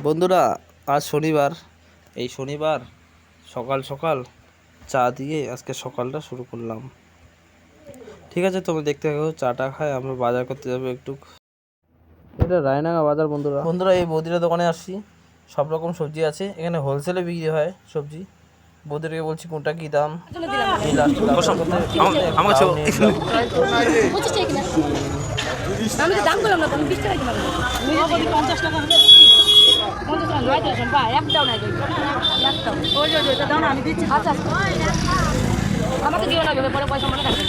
বন্ধুরা, আজ শনিবার। এই শনিবার সকাল সকাল চা দিয়ে আজকে সকালটা শুরু করলাম। ঠিক আছে, তোমরা দেখতে থাকো। চাটা খাই, আমরা বাজার করতে যাবো একটু। এটা রায়নাগা বাজার। বন্ধুরা বন্ধুরা এই বৌদিরা দোকানে আসছি। সব রকম সবজি আছে এখানে, হোলসেলে বিক্রি হয় সবজি। বৌদিরকে বলছি কোনটা কী দাম। আমাকে দিও না, পরে পয়সা মনে থাকবে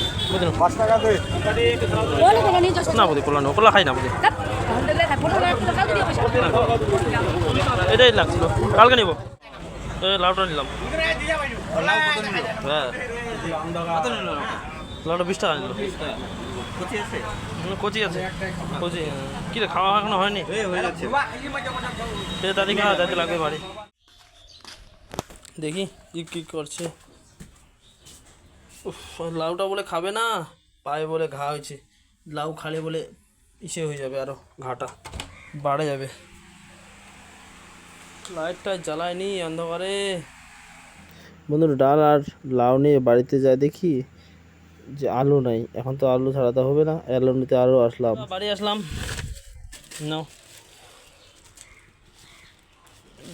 না বৌদি, কোলা নো, কোলা খাই না বৌদি। এটাই লাগছিল, কালকে নিব। লাউটা নিলাম। হ্যাঁ, লাউটা 20 টাকা নিল। কচি আছে, কচি। কি রে, খাওয়া এখনো হয়নি? তারিখে যাইতে লাগবে বাড়ি। দেখি কি করছে। লাউটা বলে খাবে না, পায়ে বলে ঘা হয়েছে। লাউ খালে বলে ইসে হয়ে যাবে, আরো ঘাটা বাড়ে যাবে। লাইটটা জ্বালায়নি অন্ধকারে। বন্ধুরা, ডাল আর লাউ নিয়ে বাড়িতে যাই, দেখি যে আলু নাই। এখন তো আলু ছাড়াতে হবে না, আলু নিতে আরও আসলাম, বাড়ি আসলাম। নাও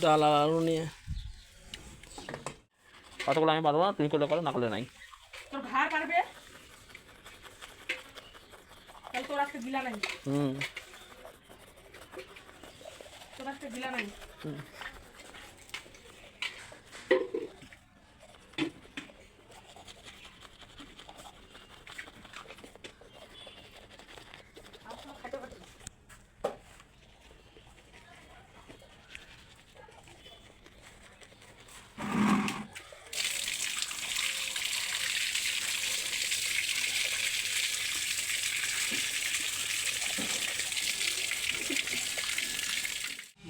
ডাল আর আলু নিয়ে। কতগুলো আমি পারবো না, তুমি করলে করো, না করলে নাই।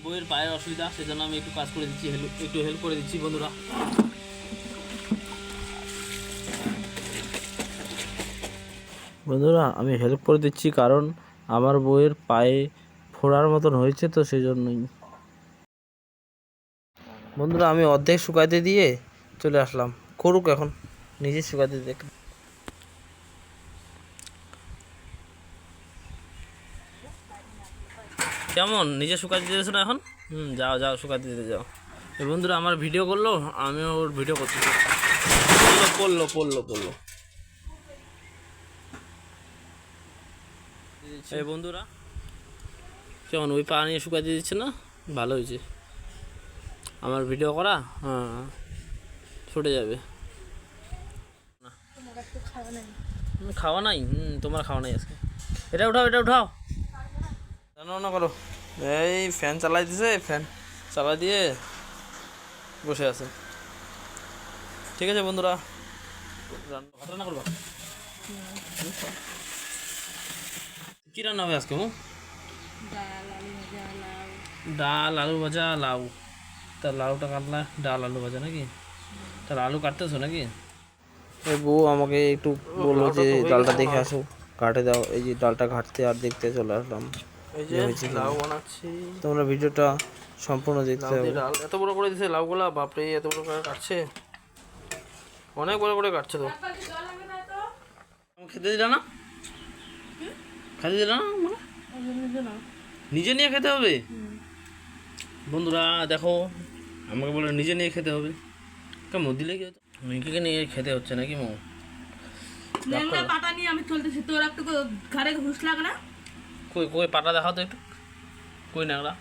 বইয়ের পায়ের অসুবিধা, সেজন্য আমি একটু কাজ করে দিচ্ছি, একটু হেল্প করে দিচ্ছি। বন্ধুরা আমি হেল্প করে দিচ্ছি, কারণ আমার বইয়ের পায়ে ফোড়ার মতন হয়েছে, তো সেই জন্যই। বন্ধুরা, আমি অর্ধেক শুকাইতে দিয়ে চলে আসলাম। করুক এখন, নিজে শুকাইতে দেখ। কেমন নিজে শুকাতে দিতেছো না এখন? যাও যাও, শুকাতে দিতে যাও। এই বন্ধুরা আমার ভিডিও করলো, আমিও ওর ভিডিও করছি। পড়লো পড়লো পড়লো। এই বন্ধুরা কেমন ওই পা নিয়ে শুকাতে দিচ্ছে না? ভালো হয়েছে আমার ভিডিও করা। হ্যাঁ, ছুটে যাবে। খাওয়া নাই? তোমার খাওয়া নাই আজকে। এটা উঠাও, এটা উঠাও, রান্না বান্না করো। এই ফ্যান চালাই দিছে, ফ্যান চালাই দিয়ে বসে আছে। ঠিক আছে বন্ধুরা, ভাত রান্না করবা? কি রান্না হবে আজকে? ডাল, আলু ভাজা, লাউ। তা লাউটা কাটলা, ডাল আলু ভাজা নাকি? তাহলে আলু কাটতেছো নাকি? এই বউ আমাকে একটু বললো যে ডালটা দেখে আসো, কাটে দাও। এই যে ডালটা ঘাটতে আর দেখতে চলে আসলাম। এই যে লাউ বানাচ্ছি, তোমরা ভিডিওটা সম্পূর্ণ দেখতে হবে। ডাল এত বড় করে দিছে লাউগুলা, বাপরে এত বড় করে কাটছে, অনেক বড় করে কাটছে। তো খেতে দিলা না? খেতে দিলা না? নিজে নিয়ে খেতে হবে। বন্ধুরা দেখো, আমাকে বলে নিজে নিয়ে খেতে হবে। কেমন দিলে কি হতো? মিকিকে নিয়ে খেতে হচ্ছে নাকি? মো পাটা নিয়ে আমি চলতেছি, তোর একটু ঘাড়ে ঘুষ লাগে না? কই কই পাটা দেখাও তো একটু, কই নাগড়া।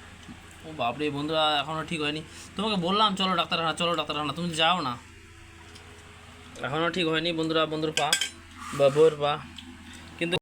ও বাপরে বন্ধুরা, এখনও ঠিক হয়নি। তোমাকে বললাম চলো ডাক্তারখানা, চলো ডাক্তারখানা, তুমি যাও না। এখনও ঠিক হয়নি বন্ধুরা। বন্ধুর পা বা বউয়ের পা